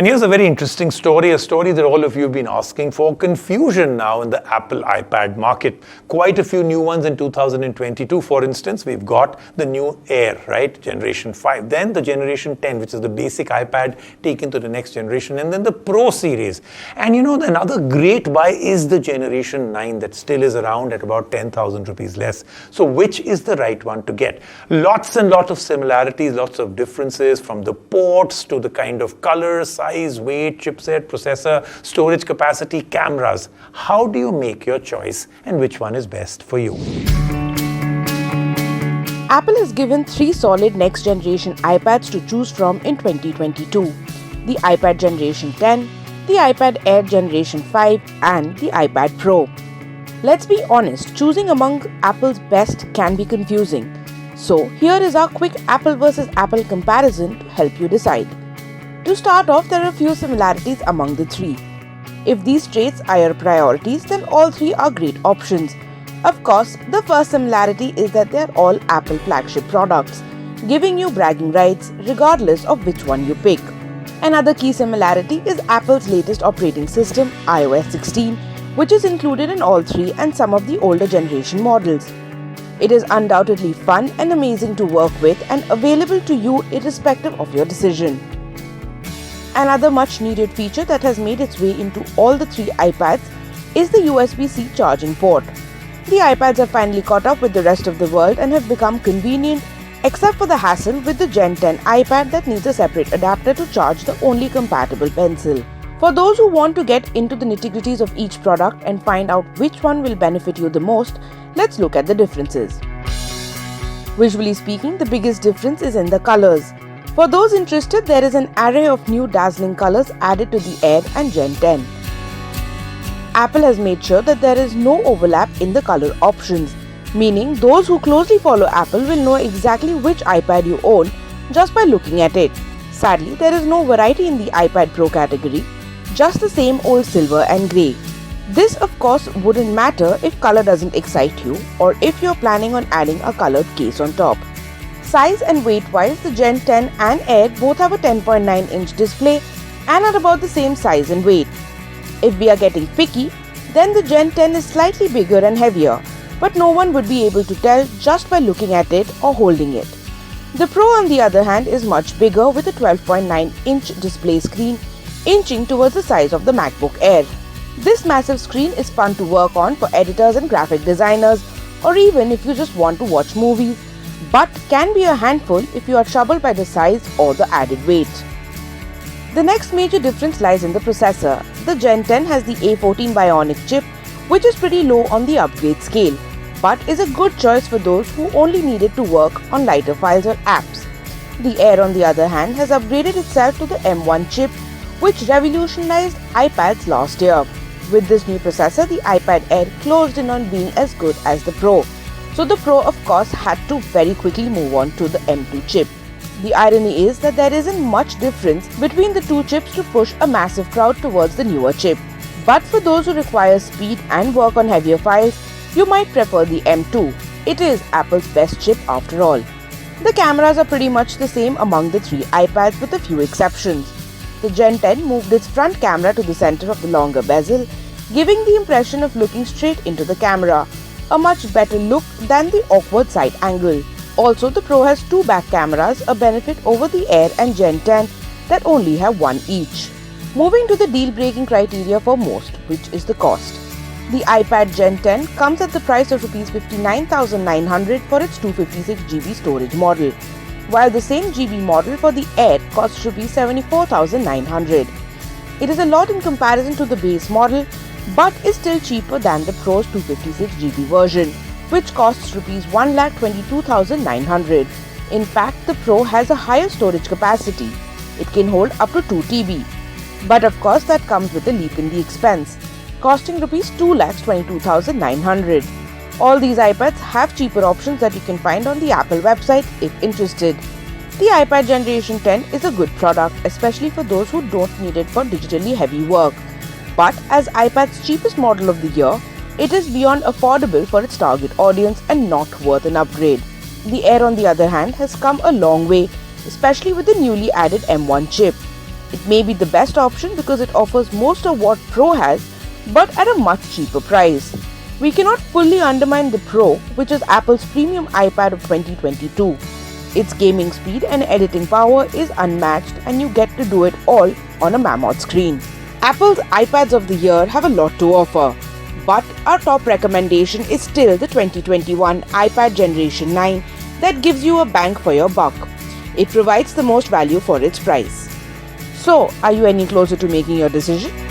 And here's a very interesting story, a story that all of you have been asking for. Confusion now in the Apple iPad market. Quite a few new ones in 2022. For instance, we've got the new Air, right? Generation 5. Then the Generation 10, which is the basic iPad taken to the next generation. And then the Pro series. And another great buy is the Generation 9 that still is around at about 10,000 rupees less. So which is the right one to get? Lots and lots of similarities, lots of differences from the ports to the kind of colors, size, weight, chipset, processor, storage capacity, cameras. How do you make your choice and which one is best for you? Apple has given 3 solid next generation iPads to choose from in 2022. The iPad Generation 10, the iPad Air Generation 5 and the iPad Pro. Let's be honest, choosing among Apple's best can be confusing. So here is our quick Apple versus Apple comparison to help you decide. To start off, there are a few similarities among the 3. If these traits are your priorities, then all 3 are great options. Of course, the first similarity is that they are all Apple flagship products, giving you bragging rights regardless of which one you pick. Another key similarity is Apple's latest operating system, iOS 16, which is included in all 3 and some of the older generation models. It is undoubtedly fun and amazing to work with and available to you irrespective of your decision. Another much needed feature that has made its way into all the 3 iPads is the USB-C charging port. The iPads have finally caught up with the rest of the world and have become convenient, except for the hassle with the Gen 10 iPad that needs a separate adapter to charge the only compatible pencil. For those who want to get into the nitty-gritties of each product and find out which one will benefit you the most, let's look at the differences. Visually speaking, the biggest difference is in the colors. For those interested, there is an array of new dazzling colors added to the Air and Gen 10. Apple has made sure that there is no overlap in the color options, meaning those who closely follow Apple will know exactly which iPad you own just by looking at it. Sadly, there is no variety in the iPad Pro category, just the same old silver and grey. This of course wouldn't matter if color doesn't excite you or if you're planning on adding a colored case on top. Size and weight-wise, the Gen 10 and Air both have a 10.9-inch display and are about the same size and weight. If we are getting picky, then the Gen 10 is slightly bigger and heavier, but no one would be able to tell just by looking at it or holding it. The Pro, on the other hand, is much bigger with a 12.9-inch display screen, inching towards the size of the MacBook Air. This massive screen is fun to work on for editors and graphic designers, or even if you just want to watch movies, but can be a handful if you are troubled by the size or the added weight. The next major difference lies in the processor. The Gen 10 has the A14 BIONIC chip, which is pretty low on the upgrade scale, but is a good choice for those who only need it to work on lighter files or apps. The Air, on the other hand, has upgraded itself to the M1 chip, which revolutionized iPads last year. With this new processor, the iPad Air closed in on being as good as the Pro. So the Pro of course had to very quickly move on to the M2 chip. The irony is that there isn't much difference between the 2 chips to push a massive crowd towards the newer chip. But for those who require speed and work on heavier files, you might prefer the M2. It is Apple's best chip after all. The cameras are pretty much the same among the 3 iPads with a few exceptions. The Gen 10 moved its front camera to the center of the longer bezel, giving the impression of looking straight into the camera, a much better look than the awkward side angle. Also, the Pro has 2 back cameras, a benefit over the Air and Gen 10 that only have 1 each. Moving to the deal-breaking criteria for most, which is the cost. The iPad Gen 10 comes at the price of Rs 59,900 for its 256GB storage model, while the same GB model for the Air costs Rs 74,900. It is a lot in comparison to the base model, but is still cheaper than the Pro's 256GB version, which costs Rs 1,22,900. In fact, the Pro has a higher storage capacity. It can hold up to 2 TB. But of course that comes with a leap in the expense, costing Rs 2,22,900. All these iPads have cheaper options that you can find on the Apple website if interested. The iPad Generation 10 is a good product, especially for those who don't need it for digitally heavy work. But as iPad's cheapest model of the year, it is beyond affordable for its target audience and not worth an upgrade. The Air, on the other hand, has come a long way, especially with the newly added M1 chip. It may be the best option because it offers most of what Pro has, but at a much cheaper price. We cannot fully undermine the Pro, which is Apple's premium iPad of 2022. Its gaming speed and editing power is unmatched, and you get to do it all on a mammoth screen. Apple's iPads of the year have a lot to offer, but our top recommendation is still the 2021 iPad Generation 9 that gives you a bang for your buck. It provides the most value for its price. So, are you any closer to making your decision?